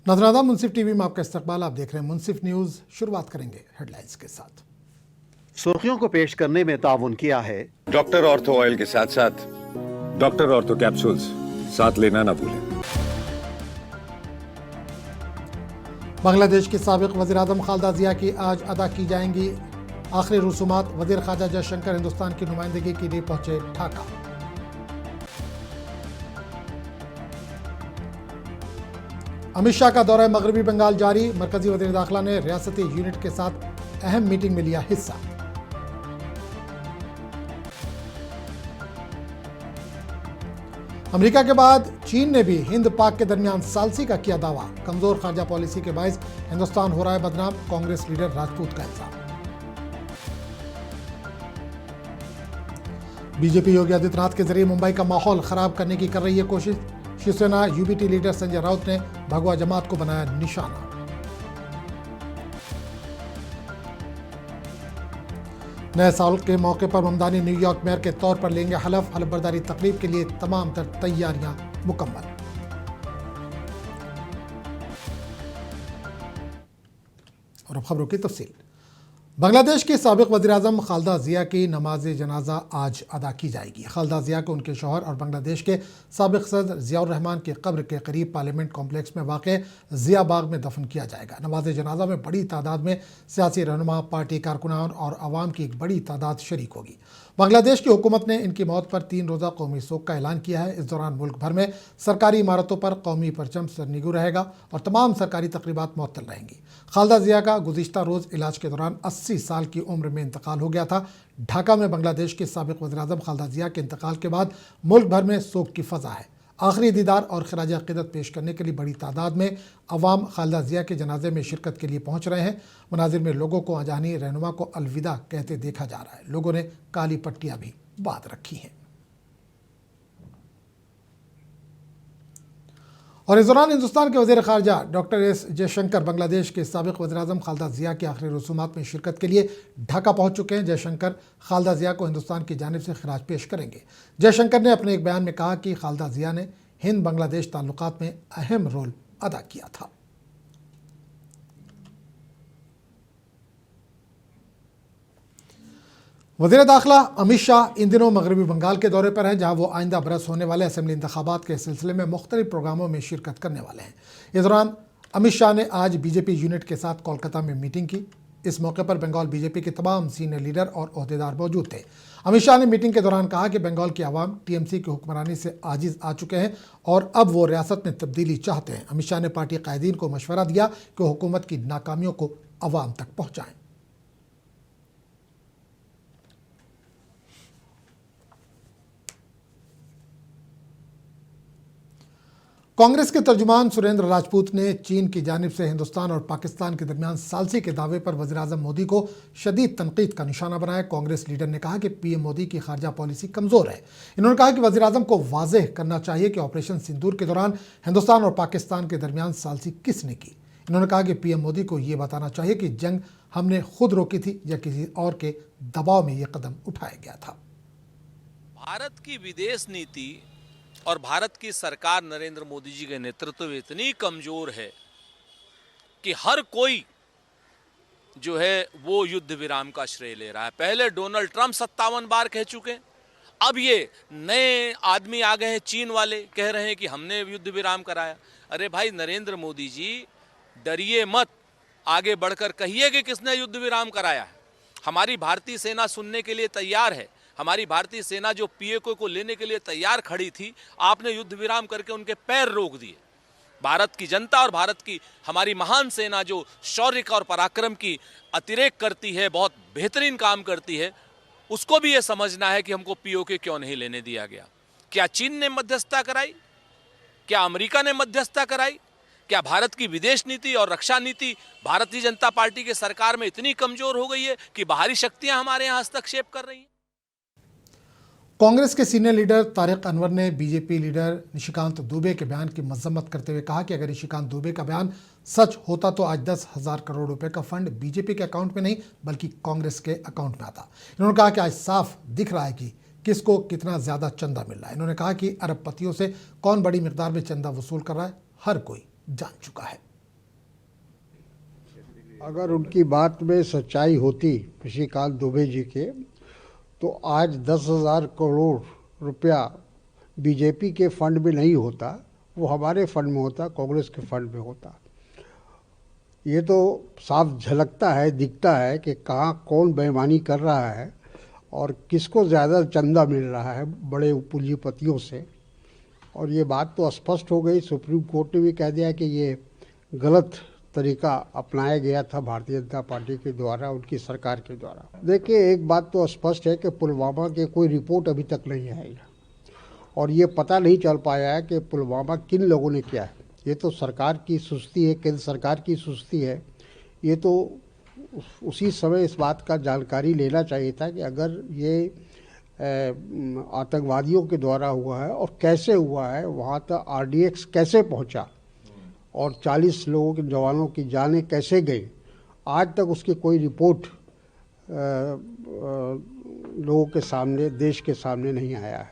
नजराना मुंसिफ टीवी में आपका इस्तकबाल। आप देख रहे हैं मुंसिफ न्यूज। शुरुआत करेंगे हेडलाइंस के साथ। सुर्खियों को पेश करने में ताउन किया है डॉक्टर ऑर्थो ऑयल के साथ साथ डॉक्टर ऑर्थो कैप्सूल्स साथ लेना ना भूलें। बांग्लादेश की साबिक वज़ीर-ए-आज़म खालिदा जिया की आज अदा की जाएंगी आखिरी रसूमात। वज़ीर ख़ारजा जयशंकर हिंदुस्तान की नुमाइंदगी के लिए पहुंचे ढाका। अमित शाह का दौरा मगरबी बंगाल जारी। मरकजी वज़ीर दाखिला ने रियासती यूनिट के साथ अहम मीटिंग में लिया हिस्सा। अमेरिका के बाद चीन ने भी हिंद पाक के दरमियान सालसी का किया दावा। कमजोर खारजा पॉलिसी के बायस हिंदुस्तान हो रहा है बदनाम, कांग्रेस लीडर राजपूत का इल्जाम। बीजेपी योगी आदित्यनाथ के जरिए मुंबई का माहौल खराब करने की कर रही है कोशिश। शिवसेना यूबीटी लीडर संजय राउत ने भगवा जमात को बनाया निशाना। नए साल के मौके पर ममदानी न्यूयॉर्क मेयर के तौर पर लेंगे हलफ बर्दारी तकरीब के लिए तमाम तैयारियां मुकम्मल। और अब खबरों की तफसील। बांग्लादेश के साबिक वज़ीर-ए-आज़म खालिदा जिया की नमाज जनाजा आज अदा की जाएगी। खालिदा जिया को उनके शौहर और बांग्लादेश के साबिक सदर ज़ियाउर रहमान की कब्र के करीब पार्लियामेंट कॉम्प्लेक्स में वाक़ ज़िया बाग में दफन किया जाएगा। नमाज जनाजा में बड़ी तादाद में सियासी रहनुमा, पार्टी कारकुनान और आवाम की एक बड़ी तादाद शरीक होगी। बांग्लादेश की हुकूमत ने इनकी मौत पर 3 रोज़ा कौमी शोक का ऐलान किया है। इस दौरान मुल्क भर में सरकारी इमारतों पर कौमी परचम सरनिगू रहेगा और तमाम सरकारी तकरीबात मुअत्तल रहेंगी। खालिदा जिया का गुज़िश्ता रोज़ इलाज के दौरान 80 साल की उम्र में इंतकाल हो गया था। ढाका में बांग्लादेश के साबिक वज़ीर-ए-आज़म खालिदा जिया के इंतकाल के बाद मुल्क भर में शोक की फ़ज़ा है। आखिरी दीदार और खिराज अक़ीदत पेश करने के लिए बड़ी तादाद में अवाम खालिदा जिया के जनाजे में शिरकत के लिए पहुँच रहे हैं। मनाजिर में लोगों को अजानी रहनुमा को अलविदा कहते देखा जा रहा है। लोगों ने काली पट्टियाँ भी बांध रखी हैं। और इस दौरान हिंदुस्तान के वज़ीर ख़ारजा डॉक्टर एस जयशंकर बांग्लादेश के साबिक वज़ीर-ए-आज़म खालिदा जिया की आखिरी रसूमात में शिरकत के लिए ढाका पहुंच चुके हैं। जयशंकर खालिदा जिया को हिंदुस्तान की जानिब से खिराज पेश करेंगे। जयशंकर ने अपने एक बयान में कहा कि खालिदा जिया ने हिंद बांग्लादेश ताल्लुकात में अहम रोल अदा किया था। वज़ीर दाखिला अमित शाह इन दिनों मगरबी बंगाल के दौरे पर हैं, जहां वो आइंदा बरस होने वाले असेंबली इंतखाबात के सिलसिले में मुख्तलिफ प्रोग्रामों में शिरकत करने वाले हैं। इस दौरान अमित शाह ने आज बीजेपी यूनिट के साथ कोलकाता में मीटिंग की। इस मौके पर बंगाल बीजेपी के तमाम सीनियर लीडर और ओहदेदार मौजूद थे। अमित शाह ने मीटिंग के दौरान कहा कि बंगाल की आवाम टीएमसी की हुक्मरानी से आजिज आ चुके हैं और अब वो रियासत में तब्दीली चाहते हैं। अमित शाह ने पार्टी कायदीन को मशवरा दिया कि हुकूमत की नाकामियों को अवाम तक पहुँचाएँ। कांग्रेस के तर्जुमान सुरेंद्र राजपूत ने चीन की जानिब से हिंदुस्तान और पाकिस्तान के दरमियान सालसी के दावे पर वज़ीर-ए-आज़म मोदी को शदीद तनकीद का निशाना बनाया। कांग्रेस लीडर ने कहा कि पीएम मोदी की खारजा पॉलिसी कमज़ोर है। इन्होंने कहा कि वज़ीर-ए-आज़म को वाज़ेह करना चाहिए कि ऑपरेशन सिंदूर के दौरान हिंदुस्तान और पाकिस्तान के दरमियान सालसी किसने की। इन्होंने कहा कि पीएम मोदी को ये बताना चाहिए कि जंग हमने खुद रोकी थी या किसी और के दबाव में ये कदम उठाया गया था। भारत की विदेश नीति और भारत की सरकार नरेंद्र मोदी जी के नेतृत्व में इतनी कमजोर है कि हर कोई जो है वो युद्ध विराम का श्रेय ले रहा है। पहले डोनाल्ड ट्रंप 57 बार कह चुके हैं, अब ये नए आदमी आ गए हैं चीन वाले, कह रहे हैं कि हमने युद्ध विराम कराया। अरे भाई नरेंद्र मोदी जी डरिए मत, आगे बढ़कर कहिए कि किसने युद्ध विराम कराया है। हमारी भारतीय सेना सुनने के लिए तैयार है। हमारी भारतीय सेना जो पीएके को लेने के लिए तैयार खड़ी थी, आपने युद्ध विराम करके उनके पैर रोक दिए। भारत की जनता और भारत की हमारी महान सेना जो शौर्य और पराक्रम की अतिरेक करती है, बहुत बेहतरीन काम करती है, उसको भी ये समझना है कि हमको पीओके क्यों नहीं लेने दिया गया। क्या चीन ने मध्यस्थता कराई? क्या अमेरिका ने मध्यस्थता कराई? क्या भारत की विदेश नीति और रक्षा नीति भारतीय जनता पार्टी के सरकार में इतनी कमजोर हो गई है कि बाहरी शक्तियां हमारे यहाँ हस्तक्षेप कर रही हैं? कांग्रेस के सीनियर लीडर तारिक अनवर ने बीजेपी लीडर निशिकांत दुबे के बयान की मजम्मत करते हुए कहा कि अगर निशिकांत दुबे का बयान सच होता तो आज 10,000 करोड़ रुपए का फंड बीजेपी के अकाउंट में नहीं बल्कि कांग्रेस के अकाउंट में आता। इन्होंने कहा कि आज साफ दिख रहा है कि किसको कितना ज्यादा चंदा मिल रहा है। इन्होंने कहा कि अरबपतियों से कौन बड़ी मिकदार में चंदा वसूल कर रहा है, हर कोई जान चुका है। अगर उनकी बात में सच्चाई होती शशिकांत दुबे जी के, तो आज 10,000 करोड़ रुपया बीजेपी के फंड में नहीं होता, वो हमारे फंड में होता, कांग्रेस के फंड में होता। ये तो साफ झलकता है, दिखता है कि कहाँ कौन बेईमानी कर रहा है और किसको ज़्यादा चंदा मिल रहा है बड़े पूंजीपतियों से। और ये बात तो स्पष्ट हो गई, सुप्रीम कोर्ट ने भी कह दिया कि ये गलत तरीका अपनाया गया था भारतीय जनता पार्टी के द्वारा, उनकी सरकार के द्वारा। देखिए, एक बात तो स्पष्ट है कि पुलवामा की कोई रिपोर्ट अभी तक नहीं आई और ये पता नहीं चल पाया है कि पुलवामा किन लोगों ने किया है। ये तो सरकार की सुस्ती है, केंद्र सरकार की सुस्ती है। ये तो उसी समय इस बात का जानकारी लेना चाहिए था कि अगर ये आतंकवादियों के द्वारा हुआ है और कैसे हुआ है, वहाँ तक RDX कैसे पहुँचा और 40 लोगों के जवानों की जानें कैसे गई, आज तक उसकी कोई रिपोर्ट लोगों के सामने, देश के सामने नहीं आया है।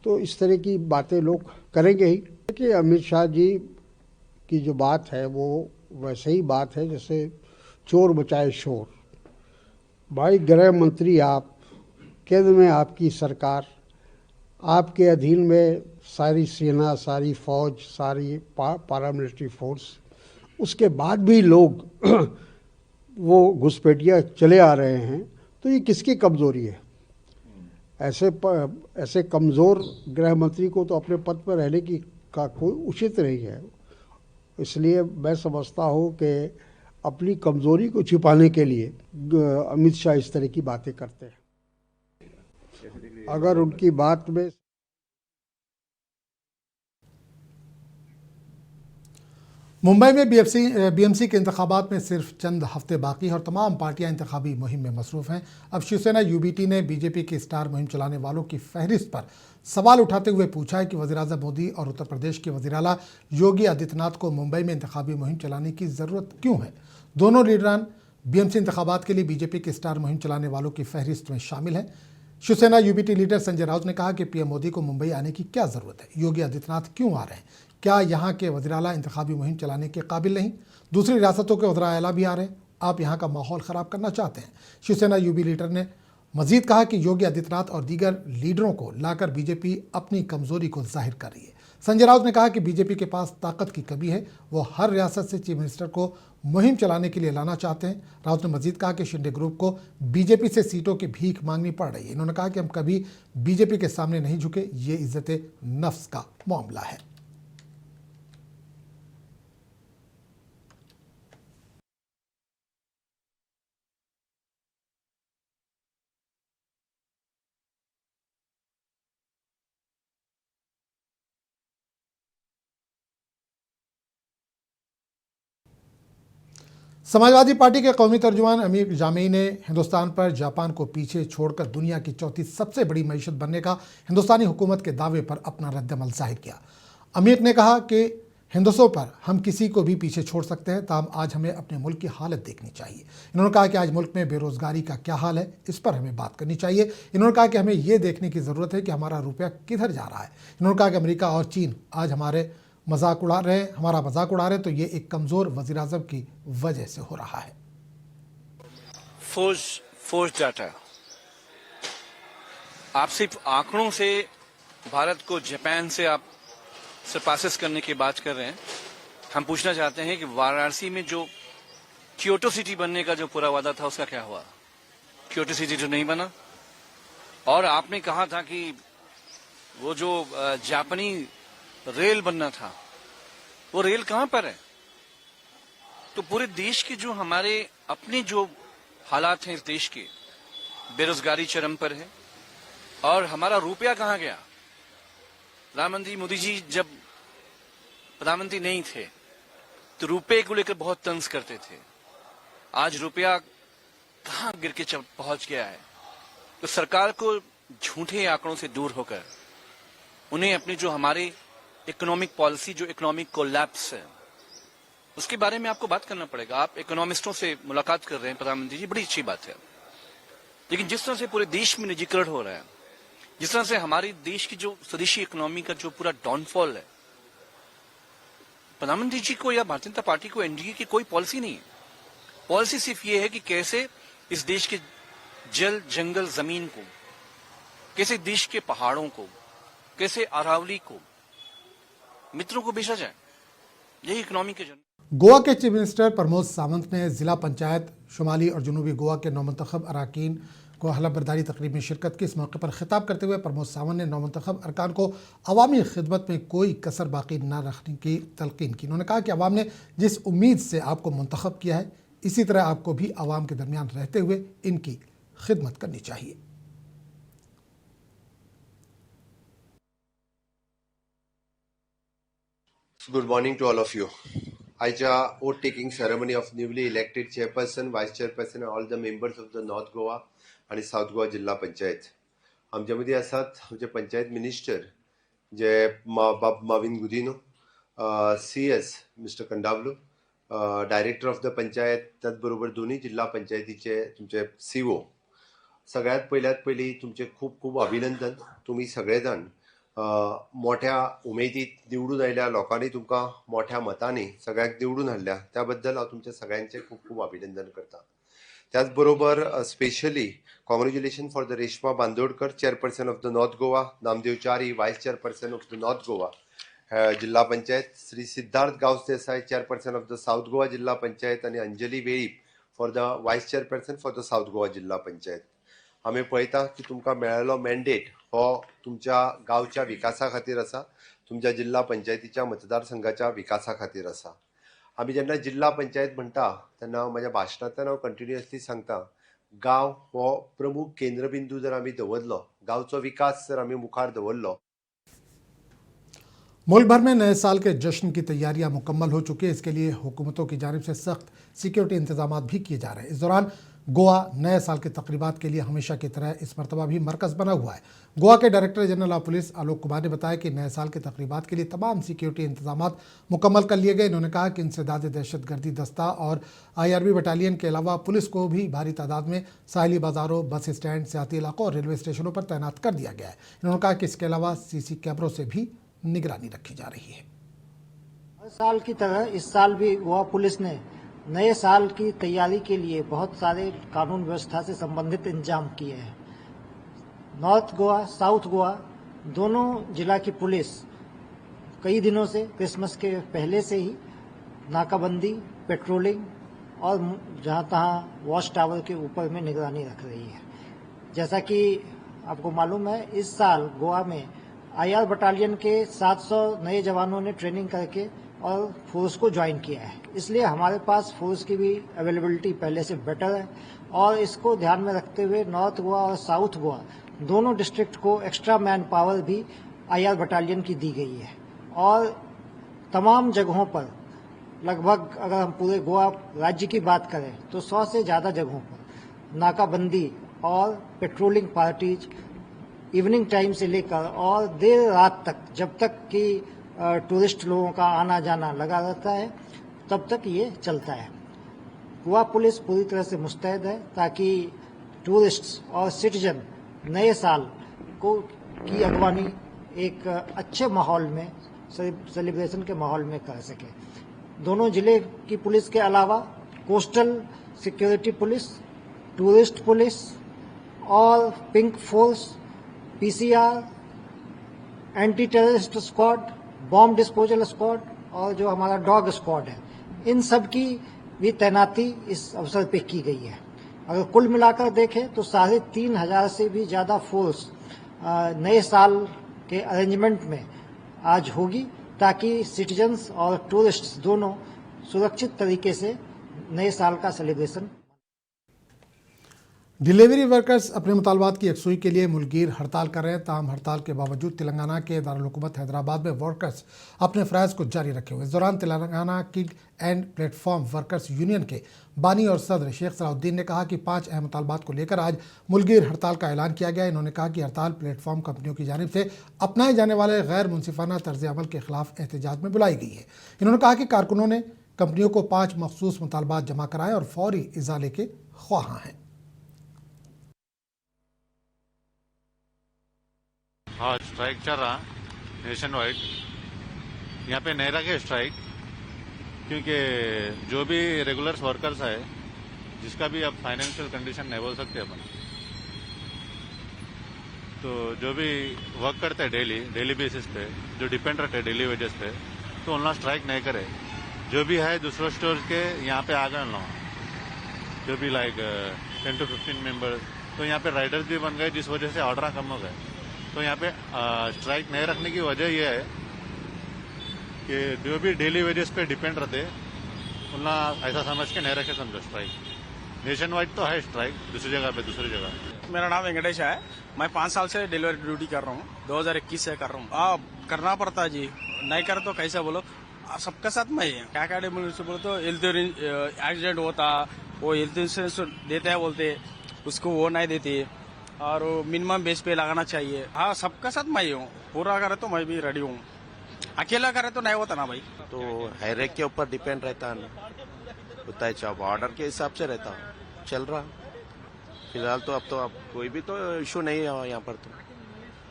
तो इस तरह की बातें लोग करेंगे ही। देखिए, अमित शाह जी की जो बात है वो वैसे ही बात है जैसे चोर मचाए शोर। भाई, गृह मंत्री आप, केंद्र में आपकी सरकार, आपके अधीन में सारी सेना, सारी फौज, सारी पारामिलिट्री फोर्स, उसके बाद भी लोग वो घुसपैठिया चले आ रहे हैं, तो ये किसकी कमज़ोरी है? ऐसे कमज़ोर गृह मंत्री को तो अपने पद पर रहने की का कोई उचित नहीं है। इसलिए मैं समझता हूँ कि अपनी कमज़ोरी को छिपाने के लिए अमित शाह इस तरह की बातें करते हैं। अगर उनकी बात में मुंबई में BMC के इंतखाबात में सिर्फ चंद हफ्ते बाकी हैं और तमाम पार्टियां इंतखाबी मुहिम में मसरूफ़ हैं। अब शिवसेना UBT ने बीजेपी की स्टार मुहिम चलाने वालों की फहरिस्त पर सवाल उठाते हुए पूछा है कि वज़ीर-ए-आज़म मोदी और उत्तर प्रदेश के वज़ीर आला योगी आदित्यनाथ को मुंबई में इंतखाबी मुहिम चलाने की ज़रूरत क्यों है। दोनों लीडरान BMC इंतखाबात के लिए बीजेपी की स्टार मुहिम चलाने वालों की फहरिस्त में शामिल हैं। शिवसेना UBT लीडर संजय राउत ने कहा कि PM मोदी को मुंबई आने की क्या ज़रूरत है, योगी आदित्यनाथ क्यों आ रहे हैं, क्या यहाँ के वज़ीर आला इंतखाबी मुहिम चलाने के काबिल नहीं? दूसरी रियासतों के वज़ीर आला भी आ रहे हैं, आप यहाँ का माहौल ख़राब करना चाहते हैं। शिवसेना UB लीडर ने मजीद कहा कि योगी आदित्यनाथ और दीगर लीडरों को लाकर बीजेपी अपनी कमज़ोरी को जाहिर कर रही है। संजय राउत ने कहा कि बीजेपी के पास ताकत की कमी है, वो हर रियासत से चीफ मिनिस्टर को मुहिम चलाने के लिए लाना चाहते हैं। राउत ने मजीद कहा कि शिंदे ग्रुप को बीजेपी से सीटों की भीख मांगनी पड़ रही है। इन्होंने कहा कि हम कभी बीजेपी के सामने नहीं झुके, ये इज्जत नफ्स का मामला है। समाजवादी पार्टी के कौमी तर्जुमान अमीर जामेई ने हिंदुस्तान पर जापान को पीछे छोड़कर दुनिया की चौथी सबसे बड़ी मईशत बनने का हिंदुस्तानी हुकूमत के दावे पर अपना रद्दमल जाहिर किया। अमीर ने कहा कि हिंदुस्तान पर हम किसी को भी पीछे छोड़ सकते हैं, ताहम आज हमें अपने मुल्क की हालत देखनी चाहिए। इन्होंने कहा कि आज मुल्क में बेरोजगारी का क्या हाल है, इस पर हमें बात करनी चाहिए। इन्होंने कहा कि हमें ये देखने की ज़रूरत है कि हमारा रुपया किधर जा रहा है। इन्होंने कहा कि अमेरिका और चीन आज हमारा मजाक उड़ा रहे हैं, तो ये एक कमज़ोर वज़ीर-ए-आज़म की वजह से हो रहा है। फोर्स डाटा, आप सिर्फ आंकड़ों से भारत को जापान से आप सरपासिस करने की बात कर रहे हैं। हम पूछना चाहते हैं कि वाराणसी में जो क्योटो सिटी बनने का जो पूरा वादा था उसका क्या हुआ? क्योटो सिटी तो नहीं बना। और आपने कहा था कि वो जो जापानी रेल बनना था, वो रेल कहां पर है? तो पूरे देश के जो हमारे अपने जो हालात हैं इस देश के, बेरोजगारी चरम पर है और हमारा रुपया कहां गया? प्रधानमंत्री मोदी जी जब प्रधानमंत्री नहीं थे तो रुपये को लेकर बहुत तंज करते थे। आज रुपया कहां गिर के पहुंच गया है? तो सरकार को झूठे आंकड़ों से दूर होकर उन्हें अपनी जो हमारे इकोनॉमिक पॉलिसी, जो इकोनॉमिक कोलैप्स है, उसके बारे में आपको बात करना पड़ेगा। आप इकोनॉमिस्टों से मुलाकात कर रहे हैं प्रधानमंत्री जी, बड़ी अच्छी बात है, लेकिन जिस तरह से पूरे देश में निजीकरण हो रहा है, जिस तरह से हमारे देश की जो स्वदेशी इकोनॉमी का जो पूरा डाउनफॉल है, प्रधानमंत्री जी को या भारतीय जनता पार्टी को, एनडीए की कोई पॉलिसी नहीं है। पॉलिसी सिर्फ ये है कि कैसे इस देश के जल, जंगल, जमीन को, कैसे देश के पहाड़ों को, कैसे अरावली को मित्रों को बेचा जाए। यही इकोनॉमी के गोवा के चीफ मिनिस्टर प्रमोद सावंत ने जिला पंचायत शुमाली और जनूबी गोवा के नौमंतखब अरकान को हलफ बर्दारी तकरीब में शिरकत की। इस मौके पर खिताब करते हुए प्रमोद सावंत ने नौमंतखब अरकान को अवामी खिदमत में कोई कसर बाकी न रखने की तलकीन की। उन्होंने कहा कि अवाम ने जिस उम्मीद से आपको मुंतखब किया है, इसी तरह आपको भी अवाम के दरमियान रहते हुए इनकी खिदमत करनी चाहिए। Good morning to all of you. आजच्या oath taking ceremony of newly elected chairperson, vice chairperson, all the members of the north Goa आणि साऊथ गोवा जिल्हा पंचायत आमच्या मध्ये आसात आमचे पंचायत मिनिस्टर जे बाब Mauvin Godinho, CS mister Kandavalo, director of the panchayat, त्याचबरोबर दोन्ही जिल्हा पंचायतीचे तुमचे CO. सगळ्यात पहिली तुमचे खूप खूप अभिनंदन. तुम्ही सगळेजण मोठ्या उमेदीत निवडून आयल्या, लोकांनी तुमकां मोठ्या मतांनी सगळ्याक निवडून हाडल्या, त्याबद्दल हांव तुमच्या सगळ्यांचे खूप खूप अभिनंदन करता. त्याचबरोबर specially congratulation for the Reshma Bandodkar, chairperson of the north Goa, Namdev Chari, vice chairperson of the north Goa जिल्हा panchayat, Shri Siddharth Gawas Desai, chairperson of the south Goa जिल्हा पंचायत, आणि Anjali Velip for the vice chairperson for the south Goa जिल्हा पंचायत. आम्ही पळयता की तुमकां मेळिल्लो मॅन्डेट हो तुमच्या गांवच्या विकासा खातीर आसा, तुमच्या जिल्हा पंचायतीच्या मतदारसंघाच्या विकासा खातीर आसा. आमी जेन्ना जिल्हा पंचायत म्हणटा तेन्ना हांव म्हाज्या भाशणांतल्यान हांव कंटिन्युअसली सांगता, गांव हो प्रमुख केंद्रबिंदू जर आमी दवरलो, गांवचो विकास जर आमी मुखार दवरलो. मुल्क भर में नए साल के जश्न की तैयारियां मुकम्मल हो चुकी है। इसके लिए हुकूमतों की जानिब से सख्त सिक्योरिटी इंतजाम भी किए जा रहे हैं। इस दौरान गोवा नए साल के तकरीबात के लिए हमेशा की तरह इस मरतबा भी मरकज़ बना हुआ है। गोवा के director general of police Alok Kumar ने बताया कि नए साल के तकरीबात के लिए तमाम सिक्योरिटी इंतजाम मुकम्मल कर लिए गए। इन्होंने कहा कि इंसदाद दहशतगर्दी दस्ता और IRB बटालियन के अलावा पुलिस को भी भारी तादाद में साहिली बाजारों, बस स्टैंड, सियाती इलाकों और रेलवे स्टेशनों पर तैनात कर दिया गया है। इन्होंने कहा कि इसके अलावा CC कैमरों से भी निगरानी रखी जा रही है। हर साल की तरह इस साल भी गोवा पुलिस ने नए साल की तैयारी के लिए बहुत सारे कानून व्यवस्था से संबंधित इंतजाम किए हैं। नॉर्थ गोवा, साउथ गोवा दोनों जिला की पुलिस कई दिनों से, क्रिसमस के पहले से ही नाकाबंदी, पेट्रोलिंग और जहां तहां वॉच टावर के ऊपर में निगरानी रख रही है। जैसा कि आपको मालूम है, इस साल गोवा में IR बटालियन के 700 नए जवानों ने ट्रेनिंग करके और फोर्स को ज्वाइन किया है। इसलिए हमारे पास फोर्स की भी अवेलेबिलिटी पहले से बेटर है और इसको ध्यान में रखते हुए नॉर्थ गोवा और साउथ गोवा दोनों डिस्ट्रिक्ट को एक्स्ट्रा मैन पावर भी IR बटालियन की दी गई है। और तमाम जगहों पर लगभग अगर हम पूरे गोवा राज्य की बात करें तो 100 से ज़्यादा जगहों पर नाकाबंदी और पेट्रोलिंग पार्टीज इवनिंग टाइम से लेकर और देर रात तक, जब तक कि टूरिस्ट लोगों का आना जाना लगा रहता है, तब तक ये चलता है। गोवा पुलिस पूरी तरह से मुस्तैद है ताकि टूरिस्ट्स और सिटीजन नए साल को की अगवानी एक अच्छे माहौल में, सेलिब्रेशन के माहौल में कर सके। दोनों जिले की पुलिस के अलावा coastal security police, tourist police और pink force, PCR, anti terrorist squad, bomb disposal squad और जो हमारा डॉग स्क्वाड है, इन सब की भी तैनाती इस अवसर पे की गई है। अगर कुल मिलाकर देखें तो 3,500 से भी ज़्यादा फोर्स नए साल के अरेंजमेंट में आज होगी ताकि सिटीजन्स और टूरिस्ट्स दोनों सुरक्षित तरीके से नए साल का सेलिब्रेशन। डिलीवरी वर्कर्स अपने मुतालबात की यकसुई के लिए मुल्कगीर हड़ताल कर रहे हैं। ताहम हड़ताल के बावजूद तेलंगाना के दारुल हुकूमत हैदराबाद में वर्कर्स अपने फ़राइज़ को जारी रखे हुए। इस दौरान Telangana gig and platform workers union के बानी और सदर शेख सलाउद्दीन ने कहा कि 5 अहम मुतालबात को लेकर आज मुल्कगीर हड़ताल का ऐलान किया गया। इन्होंने कहा कि हड़ताल प्लेटफॉर्म कंपनियों की जानिब से अपनाए जाने वाले गैर मुनसिफाना तर्ज अमल के खिलाफ एहतजाज में बुलाई गई है। इन्होंने कहा कि कारकुनों ने कंपनियों को 5 मखसूस मुतालबात जमा कराए और फौरी इजाले के ख्वाहां हैं। हाँ, स्ट्राइक चल रहा नेशन वाइड। यहाँ पे नहीं रखे स्ट्राइक, क्योंकि जो भी रेगुलर वर्कर्स है जिसका भी अब फाइनेंशियल कंडीशन नहीं बोल सकते अपन, तो जो भी वर्क करते हैं डेली बेसिस पे, जो डिपेंड रहते हैं डेली वेजेस पे, तो उनका स्ट्राइक नहीं करे। जो भी है दूसरे स्टोर के यहाँ पे आ गए उन लोग, जो भी लाइक 10 to 15 मेंबर्स, तो यहाँ पे राइडर्स भी बन गए, जिस वजह से ऑर्डर कम हो गए। तो यहाँ पे स्ट्राइक नहीं रखने की वजह यह है कि जो भी डेली वेजेस पे डिपेंड रहते उनका ऐसा समझ के नहीं रखे समझो स्ट्राइक। नेशन वाइड तो है स्ट्राइक, दूसरी जगह। मेरा नाम वेंकटेश है। मैं 5 साल से डिलीवरी ड्यूटी कर रहा हूँ, 2021 से कर रहा हूँ। करना पड़ता है जी, नहीं करे तो कैसे बोलो, सबके साथ मैं ही क्या से बोलो तो हेल्थ एक्सीडेंट होता, वो हेल्थ इंश्योरेंस देते हैं बोलते, उसको वो नहीं देते, और मिनिमम बेस पे लगाना चाहिए। हाँ, सबके साथ मैं ही हूँ, पूरा करे तो मैं भी रेडी हूँ, अकेला करे तो नहीं होता ना भाई। तो हाईरेक के ऊपर डिपेंड रहता है ना, होता है जॉब ऑर्डर के हिसाब से रहता है, चल रहा फिलहाल तो। अब कोई भी तो इशू नहीं है यहाँ पर, तो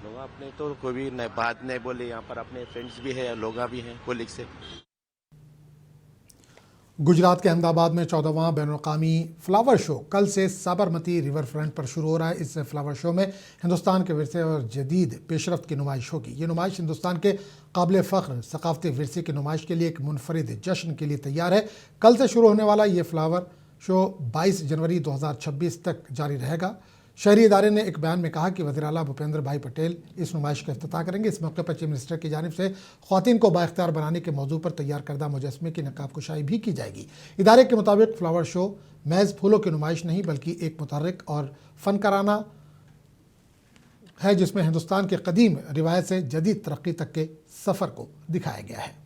लोग अपने तो कोई भी नहीं बात नहीं बोले। यहाँ पर अपने फ्रेंड्स भी है, लोग भी हैं कोलिग से। गुजरात के अहमदाबाद में 14वां बैनुल-अक़वामी फ्लावर शो कल से साबरमती रिवर फ्रंट पर शुरू हो रहा है। इस फ्लावर शो में हिंदुस्तान के विरसे और जदीद पेशरफ्त की नुमाइश होगी। ये नुमाइश हिंदुस्तान के काबिल फ़ख्र सकाफ़ती विरसे की नुमाइश के लिए एक मुनफरिद जश्न के लिए तैयार है। कल से शुरू होने वाला ये फ्लावर शो 22 जनवरी 2026 तक जारी रहेगा। शहरी इदारे ने एक बयान में कहा कि वज़ीर आला भूपेंद्र भाई पटेल इस नुमाइश का इफ्तिताह करेंगे। इस मौके पर चीफ मिनिस्टर की जानिब से ख़वातीन को बाइख्तियार बनाने के मौजू पर तैयार करदा मुजस्मे की नकाब कुशाई भी की जाएगी। इदारे के मुताबिक फ्लावर शो महज फूलों की नुमाइश नहीं बल्कि एक मुतहर्रिक और फ़नकाराना है, जिसमें हिंदुस्तान के कदीम रिवायत से जदीद तरक्की तक के सफ़र को दिखाया गया है।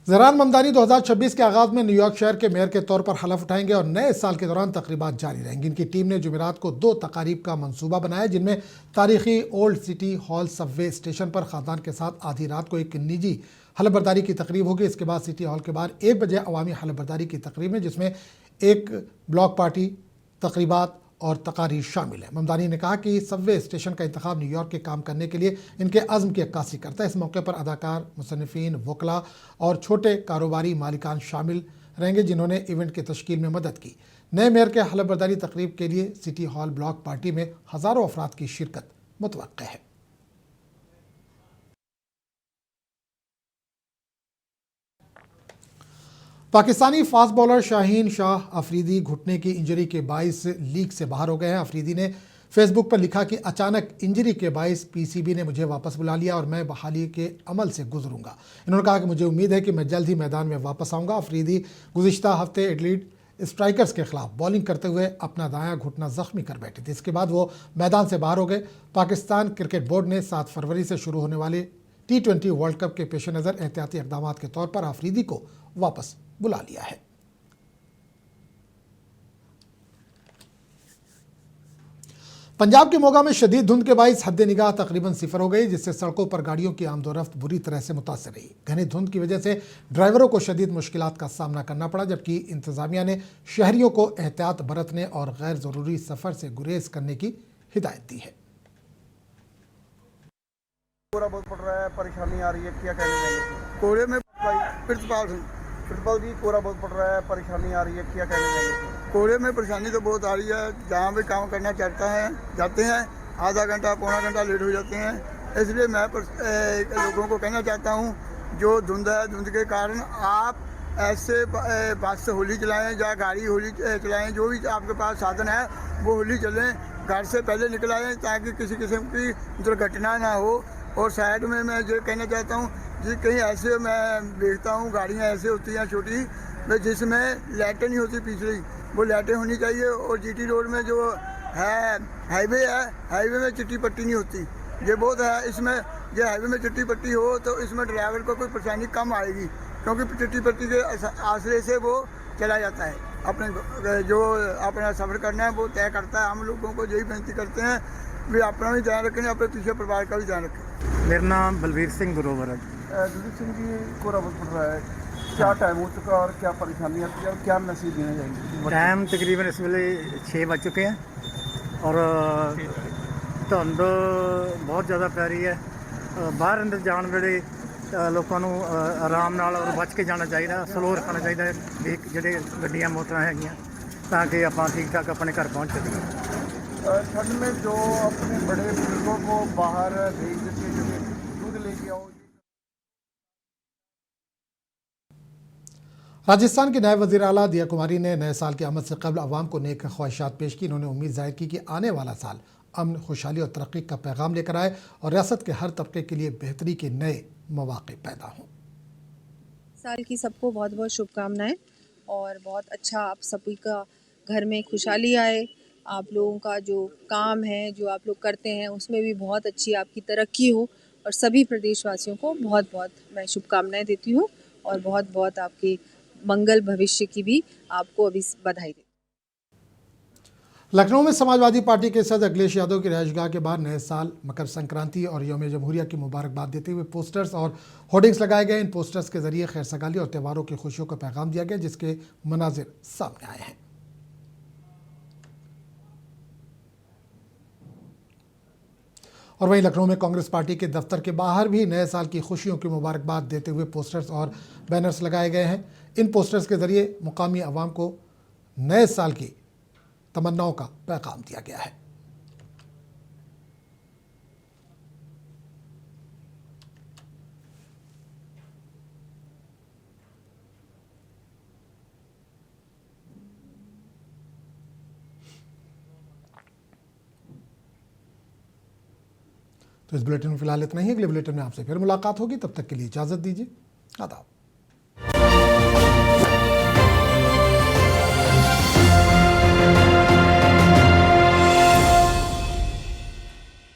ज़हरान ममदानी 2026 के आगाज़ में न्यूयॉर्क शहर के मेयर के तौर पर हलफ उठाएंगे और नए साल के दौरान तकरीबात जारी रहेंगी। इनकी टीम ने जुमेरात को 2 तकारीब का मंसूबा बनाया, जिनमें तारीखी old city hall Subway station पर ख़ानदान के साथ आधी रात को एक निजी हलफबरदारी की तकरीब होगी। इसके बाद सिटी हॉल के बाहर 1 बजे अवामी हलफबरदारी की तकरीब है, जिसमें एक ब्लॉक पार्टी, तकरीबात और तकारीर शामिल है। ममदानी ने कहा कि सबवे स्टेशन का इंतखाब न्यूयॉर्क के काम करने के लिए इनके अज़्म की अक्कासी करता है। इस मौके पर अदाकार, मुसन्निफ़ीन, वकला और छोटे कारोबारी मालिकान शामिल रहेंगे, जिन्होंने इवेंट की तश्कील में मदद की। नए मेयर के हलफबरदारी तकरीब के लिए सिटी हॉल ब्लॉक पार्टी में हज़ारों अफराद की शिरकत मुतवक्के है। पाकिस्तानी फास्ट बॉलर शाहीन शाह अफरीदी घुटने की इंजरी के बाइस लीग से बाहर हो गए हैं। अफरीदी ने फेसबुक पर लिखा कि अचानक इंजरी के बाइस पीसीबी ने मुझे वापस बुला लिया और मैं बहाली के अमल से गुजरूंगा। इन्होंने कहा कि मुझे उम्मीद है कि मैं जल्द ही मैदान में वापस आऊँगा। अफरीदी गुज़िश्ता हफ्ते एडलीड स्ट्राइकर्स के खिलाफ बॉलिंग करते हुए अपना दायां घुटना जख्मी कर बैठे थे। इसके बाद वो मैदान से बाहर हो गए। पाकिस्तान क्रिकेट बोर्ड ने 7 फरवरी से शुरू होने वाले T20 वर्ल्ड कप के पेश नज़र एहतियाती इक़दाम के तौर पर अफरीदी को वापस बुला लिया है। पंजाब के मोगा में शदीद धुंध के बाइस हद निगाह तकरीबन 0 हो गई, जिससे सड़कों पर गाड़ियों की आमदोरफ्त बुरी तरह से मुतासर रही। घनी धुंध की वजह से ड्राइवरों को शदीद मुश्किलात का सामना करना पड़ा, जबकि इंतजामिया ने शहरियों को एहतियात बरतने और गैर ज़रूरी सफ़र से गुरेज करने की हिदायत दी है। कोहरा बहुत पड़ रहा है, परेशानी आ रही है, क्या कहने चाहिए? कोहरे में प्रिंसिपल जी कोहरा बहुत पड़ रहा है, परेशानी आ रही है, क्या कहने चाहिए? कोहरे में परेशानी तो बहुत आ रही है। जहाँ भी काम करना जाते हैं आधा घंटा पौना घंटा लेट हो जाते हैं। इसलिए मैं लोगों को कहना चाहता हूँ, जो धुंध है, धुंध के कारण आप ऐसे बात से होली चलाएं या गाड़ी होली चलाएं, जो भी आपके पास साधन है वो होली चलें, घर से पहले निकल आएँ ताकि किसी किस्म की दुर्घटना ना हो। और साइड में मैं ये कहना चाहता हूँ कि कहीं ऐसे मैं देखता हूँ गाड़ियाँ ऐसे होती हैं छोटी, जिसमें लाइटें नहीं होती पिछली, वो लाइटें होनी चाहिए। और जीटी रोड में जो है हाईवे है, हाईवे में चिट्टी पट्टी नहीं होती, ये बहुत है। इसमें ये हाईवे में चिट्टी पट्टी हो तो इसमें ड्राइवर को कोई परेशानी कम आएगी, क्योंकि चिट्टी पट्टी के आसरे से वो चला जाता है। अपने जो अपना सफ़र करना है वो तय करता है। हम लोगों को यही विनती करते हैं भी अपना भी ध्यान रखें, अपने पीछे परिवार का भी ध्यान रखें। मेरा नाम बलवीर सिंह गुरोवर है। दुलीप सिंह जी, कोहरा बहुत पड़ रहा है, क्या टाइम हो चुका और क्या परेशानी आती है और क्या मैसेज देना चाहिए? टाइम तकरीबन इस वेले 6 बज चुके हैं और धुंध बहुत ज़्यादा पै रही है। बाहर अंदर जाने वेले ਲੋਕਾਂ ਨੂੰ ਆਰਾਮ ਨਾਲ ਔਰ ਬਚ ਕੇ ਜਾਣਾ ਚਾਹੀਦਾ, ਸਲੋ ਰੱਖਣਾ ਚਾਹੀਦਾ ਜਿਹੜੇ ਗੱਡੀਆਂ ਮੋਟਰਾਂ ਹੈਗੀਆਂ, ਤਾਂ ਕਿ ਆਪਾਂ ਠੀਕ ਠਾਕ ਆਪਣੇ ਘਰ ਪਹੁੰਚ ਸਕੀਏ। ठंड में जो अपने बड़े बुजुर्गों को बाहर भेज देते हैं, दूध लेके आओ। राजस्थान के नायब वज़ीर आला दिया कुमारी ने नए साल की आमद से कबल अवाम को नेक ख्वाहिशात पेश की। इन्होंने उम्मीद जाहिर की कि आने वाला साल अमन, खुशहाली और तरक्की का पैगाम लेकर आए और रियासत के हर तबके के लिए बेहतरी के नए मौक़े पैदा हों। साल की सबको बहुत बहुत शुभकामनाएं और बहुत अच्छा आप सभी का घर में खुशहाली आए। आप लोगों का जो काम है, जो आप लोग करते हैं, उसमें भी बहुत अच्छी आपकी तरक्की हो और सभी प्रदेशवासियों को बहुत बहुत मैं शुभकामनाएं देती हूँ और बहुत बहुत आपके मंगल भविष्य की भी आपको अभी बधाई देती हूँ। लखनऊ में समाजवादी पार्टी के सदस्य अखिलेश यादव की रिहाइशगाह के बाहर नए साल, मकर संक्रांति और यौम जमहूरिया की मुबारकबाद देते हुए पोस्टर्स और होर्डिंग्स लगाए गए। इन पोस्टर्स के जरिए खैर सगाली और त्योहारों की खुशियों का पैगाम दिया गया, जिसके मनाजिर सामने आए हैं। और वहीं लखनऊ में कांग्रेस पार्टी के दफ्तर के बाहर भी नए साल की खुशियों की मुबारकबाद देते हुए पोस्टर्स और बैनर्स लगाए गए हैं। इन पोस्टर्स के जरिए मुकामी अवाम को नए साल की तमन्नाओं का पैगाम दिया गया है। तो इस बुलेटिन में फिलहाल इतना ही। अगले बुलेटिन में आपसे फिर मुलाकात होगी, तब तक के लिए इजाजत दीजिए। आदाब।